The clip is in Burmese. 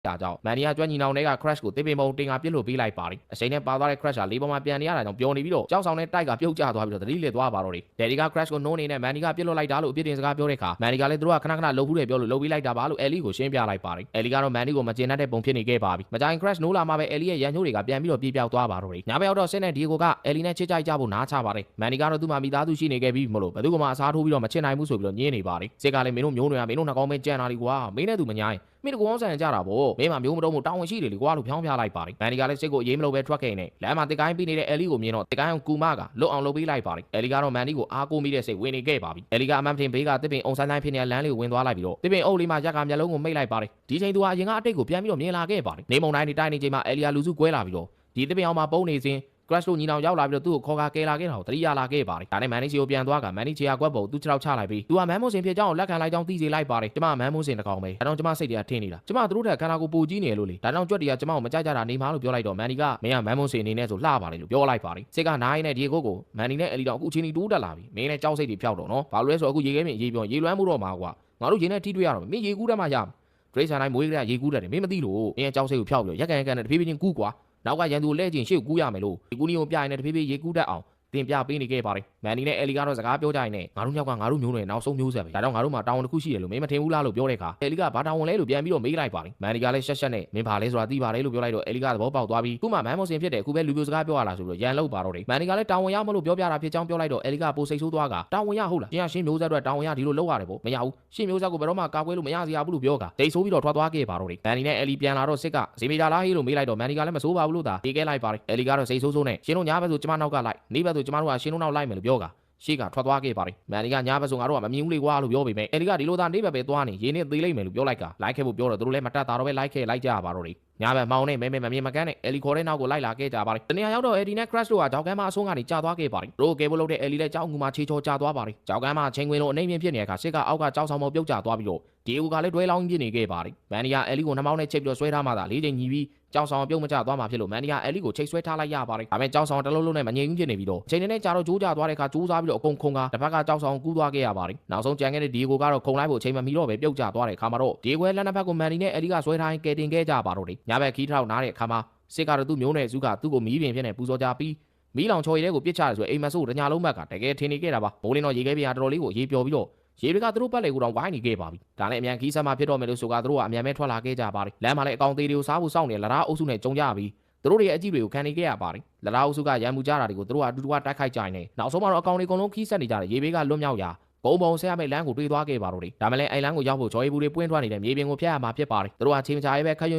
ဒါကြောင့်မန်နီယာကျွမ်းညီနောင်တွေက crash ကိုတစ်ပင်ပုံတင်ကပြစ်လို့ပေးလိုက်ပါတယ်အချိန်နဲ့ပါသွားတဲ့ crash ဟာလေးပေါ်မှာပြန်နေရတာကြောင့်ပျော်နေပြီးတော့ကြောက်ဆောင်တဲ့တိုက်ကပြုတ်ကျသွားပြီးတော့သတိလစ်သွားပါတော့တယ်ဒယ်ဒီက crash ကိုနှိုးနေနဲ့မန်နီကပြစ်လို့လိုက်တာလို့အပြစ်တင်စကားပြောတဲ့အခါမန်နီကလည်းသူတို့ကခဏခဏလှုပ်ဖူးတယ်ပြောလို့လှုပ်ပေးလိုက်တာပါလို့အဲလီကိုရှင်းပြလိုက်ပါတယ်အဲလီကတော့မန်နီကိုမကျေနပ်တဲ့ပုံဖြစ်နေခဲ့ပါပြီမကြိုင် crash နိုးလာမှပဲအဲလီရဲ့ရန်ချိုးတွေကပြန်ပြီးတော့ပြေးပြောက်သွားပါတော့တယ်ညဘက်ရောက်တော့ဆင်းတဲ့ဒီကိုကအဲလီနဲ့ချစ်ကြိုက်ကြဖို့နားချပါတယ်မန်နီကတော့သူ့မှာမိသားစုရှိနေခဲ့ပြီးမလို့ဘယ်သူကမှအစားထိုးပြီးတော့မချစ်နိုင်ဘူးဆိုပြီးတော့ညင်းနေပါတယ်စစ်ကလည်းမင်းတို့မျိုးတွေကမင်းတို့နှကောင်းပဲကြံတာလीကွာမင်းနဲ့သူမညာရင်မင်းတို့ကောင်းဆန်ကြတာပေါ့မင်းမမျိုးမတော့မို့တောင်းဝင်ရှိတယ်လीကွာလို့ဖြောင်းပြလိုက်ပါတယ်မန်နီကလည်းစစ်ကိုအေးမလို့ပဲထွက်ခဲ့နေလမ်းမှာတစ်ကိုင်းပြီးနေတဲ့အဲလီကိုမြင်တော့တစ်ကိုင်းအောင်ကူမကလွတ်အောင်လုပ်ပေးလိုက်ပါတယ်အဲလီကတော့မန်နီကိုအားကိုးမိတဲ့စိတ်ဝင်နေခဲ့ပါပြီအဲလီကအမတ်တင်ဘေးကတစ်ပင်အုံဆိုင်တိုင်းဖြစ်နေတဲ့လမ်းလေးကိုဝင်သွားလိုက်ပြီးတော့တစ်ပင်အုပ်လေးမှာရက်ကမျက်လုံးကိုမိတ်လိုက်ပါတယ်ဒီချိန်သူကအရင်ကအတိတ်ကိုပြန်ပြီးတော့မြင်လာခဲ့ပါတယ်နေမုံတိုင်းနေတိုင်းနေချိန်မှာအဲလီယာလူစုကွဲလာပြီးတော့ဒီတစ်ပင်အောင်မှာပုံနေစဉ်crash တို့ညီနောင်ရောက်လာပြီးတော့သူ့ကိုခေါ်ကာကဲလာခဲ့တာကိုတတိယလာခဲ့ပါတယ်ဒါနဲ့မန်နီချီကိုပြန်သွားကမန်နီချီကကွက်ပုံသူ့ခြေထောက်ချလိုက်ပြီးသူကမန်းမွန်စင်ဖြစ်ကြောင်းလက်ခံလိုက်ကြောင်းသိစေလိုက်ပါတယ်ကျမမန်းမွန်စင်တကောင်ပဲဒါကြောင့်ကျမစိတ်တွေကထင်းနေတာကျမတို့ထက်ခန္ဓာကိုယ်ပူကြီးနေလို့လေဒါကြောင့်ကြွက်တွေကကျမကိုမကြိုက်ကြတာနေမှာလို့ပြောလိုက်တော့မန်နီကမင်းကမန်းမွန်စင်အနေနဲ့ဆိုလှပါတယ်လို့ပြောလိုက်ပါတယ်စစ်ကနိုင်နဲ့ဒီကိုမန်နီနဲ့အလီတော့အခုချင်းတီတိုးတက်လာပြီမင်းနဲ့ကြောက်စိတ်တွေဖျောက်တော့နော်ဘာလို့လဲဆိုတော့အခုရေခဲမြင်ရေပြောရေလွှမ်းမှုတော့မှာကွာငါတို့ရေနဲ့ထိတွေ့ရတော့မင်းရေကူးတတ်မှရဒရိတ်ဆန်တိုင်းမွေးကလေးရေကူးတတ်တယ်မင်းမသိလို့မင်းရဲ့ကြောက်စိတ်ကိုဖျောက်ပြီးတော့ရက်ကန်ရက်ကန်နဲ့တဖြည်းဖြည်းချင်းကူးကွာနောက်ကရန်သူလဲကျင်ရှေ့ကိုကူးရမယ်လို့ဒီကူနီကိုပြရင်လည်းတဖြည်းဖြည်းရေကူးတတ်အောင်တင်ပြပေးနေခဲ့ပါတယ်မန်နီနဲ့အဲလီကတော့စကားပြောကြရင်လည်းငါတို့မြောက်ကငါတို့မျိုးနွယ်နောက်ဆုံးမျိုးဆက်ပဲဒါကြောင့်ငါတို့မှာတာဝန်တစ်ခုရှိတယ်လို့မင်းမထင်ဘူးလားလို့ပြောတဲ့အခါအဲလီကဘာတာဝန်လဲလို့ပြန်ပြီးတော့မေးလိုက်ပါတယ်မန်နီကလည်းရှက်ရှက်နဲ့မင်းဘာလဲဆိုတာသိပါတယ်လို့ပြောလိုက်တော့အဲလီကသဘောပေါက်သွားပြီးခုမှမန်းမွန်စင်ဖြစ်တယ်အခုပဲလူပြိုစကားပြောရလားဆိုပြီးတော့ရန်လောက်ပါတော့တယ်မန်နီကလည်းတာဝန်ရမလို့ပြောပြတာဖြစ်ကြောင်းပြောလိုက်တော့အဲလီကပိုစိတ်ဆိုးသွားကတာဝန်ရဟုတ်လားရှင်းမျိုးဆက်အတွက်တာဝန်ရဒီလိုလုပ်ရတယ်ပေါ့မရဘူးရှင်းမျိုးဆက်ကိုဘယ်တော့မှကာကွယ်လို့မရစီရဘူးလို့ပြောကဒိတ်ဆိုးပြီးတော့ထွက်သွားခဲ့ပါတော့တယ်မန်နီနဲ့အဲလီပြန်လာတော့စစ်ကဇေမီတာလားဟေးလို့မေးလိုက်တော့မန်နီကလည်းမဆိုးပါဘူးလို့သာပြေးခဲ့လိုက်ပါတယ်အဲလီကတော့စိတ်ဆိုးဆိုးနဲ့ရှင်းတို့ညာဘက်ဆိုကျမနောက်ကလိုက်နေဘက်ဆိုကျမတို့ကရှင်းတို့နောက်လိုက်မယ်လို့ပြောကရှေ့ကထွက်သွားခဲ့ပါတယ်မန်နီကညာဘက်ဆိုငါတို့ကမမြင်ဘူးလေကွာလို့ပြောပေမဲ့အဲလီကဒီလိုသာနေဘက်ပဲသွားနေရင်းနဲ့သေးလိမ့်မယ်လို့ပြောလိုက်ကလိုက်ခဲ့ဖို့ပြောတော့သူတို့လည်းမတတ်တာတော့ပဲလိုက်ခဲ့လိုက်ကြပါတော့တယ်ညာဘက်မောင်းနဲ့မဲမဲမမြင်မကန်းနဲ့အဲလီခေါ်တဲ့နောက်ကိုလိုက်လာခဲ့ကြပါတယ်တနေရာရောက်တော့အဲဒီနဲ့ crash တို့ကကြောက်ကမ်းမအဆုံးကနေကြာသွားခဲ့ပါတယ်တို့ကဲဖို့လုပ်တဲ့အဲလီလည်းကြောက်ငူမှာခြေချောကြာသွားပါတယ်ကြောက်ကမ်းမချင်းခွင်လိုအနေမြင့်ဖြစ်နေတဲ့အခါစစ်ကအောက်ကကြောက်ဆောင်မပြုတ်ကျသွားပြီးတော့ဒီအူကလည်းတွဲလောင်းပြစ်နေခဲ့ပါတယ်မန်နီယာအဲလီကိုနှမောင်းနဲ့ချိတ်ပြီးတော့ဆွဲထားမှသာ၄ချိန်ညီပြီးကြောက်ဆောင်ပြုတ်မကျသွားမှာဖြစ်လို့မန်နီယာအဲလီကိုချိတ်ဆွဲထားလိုက်ရပါတယ်ဒါပေမဲ့ကြောက်ဆောင်တလုံးလုံးနဲ့မငြိမ်ဘူးဖြစ်နေပြီးတော့ချိန်နဲ့ကြာတော့ကြိုးကြသွားတဲ့အခါကြိုးစားပြီးတော့အကုန်ခုံကတစ်ဖက်ကကြောက်ဆောင်ကူးသွားခဲ့ရပါတယ်နောက်ဆုံးကြံခဲ့တဲ့ဒီကိုကတော့ခုံလိုက်ဖို့အချိန်မမီတော့ပဲပြုတ်ကျသွားတဲ့အခါမှာတော့ဒီကွဲလက်နှစ်ဖက်ကိုမန်နီနဲ့အဲလီကဆွဲထားရင်ကယ်တင်ခဲ့ကြပါတော့တယ်ညဘက်ခီးထောက်နားတဲ့အခါမှာစစ်ကတော့သူ့မျိုးနဲ့စုကသူ့ကိုမီးပင်ဖြစ်နေပူဇော်ကြပြီးမီးလောင်ချော်ရည်တွေကိုပစ်ချတယ်ဆိုအိမ်မဆိုးတညာလုံးဘက်ကတကယ်ထင်နေခဲ့တာပါမိုးလင်းတော့ရေခဲပြားတော်တော်လေးကိုရေပျော်ပြီးတော့ရေတွေကသူတို့ပတ်လေကိုတော့ဝိုင်းနေခဲ့ပါပြီဒါနဲ့အမြန်ခီးဆက်မှဖြစ်တော့မယ်လို့ဆိုကသူတို့ကအမြန်ပဲထွက်လာခဲ့ကြပါတယ်လမ်းမှာလည်းအကောင်သေးတွေကိုစားဖို့စောင့်နေလရာအုပ်စုနဲ့ကြုံကြပြီးသူတို့ရဲ့အကြည့်တွေကိုခံနေခဲ့ရပါတယ်လရာအုပ်စုကရန်မှုကြတာတွေကိုသူတို့ကအတူတူကတိုက်ခိုက်ကြနေနောက်ဆုံးမှာတော့အကောင်တွေအကုန်လုံးခီးဆက်နေကြတယ်ရေဘေးကလွတ်မြောက်ရာဘုံဘုံဆက်ရမယ့်လမ်းကိုတွေးသွားခဲ့ပါတော့တယ်ဒါမှလည်းအိုင်လန်းကိုရောက်ဖို့ဂျော်ရီဘူးတွေပွင့်ထွက်နေတဲ့မြေပြင်ကိုဖျက်ရမှာဖြစ်ပါတယ်သူတို့ကချင်းချာရဲပဲခ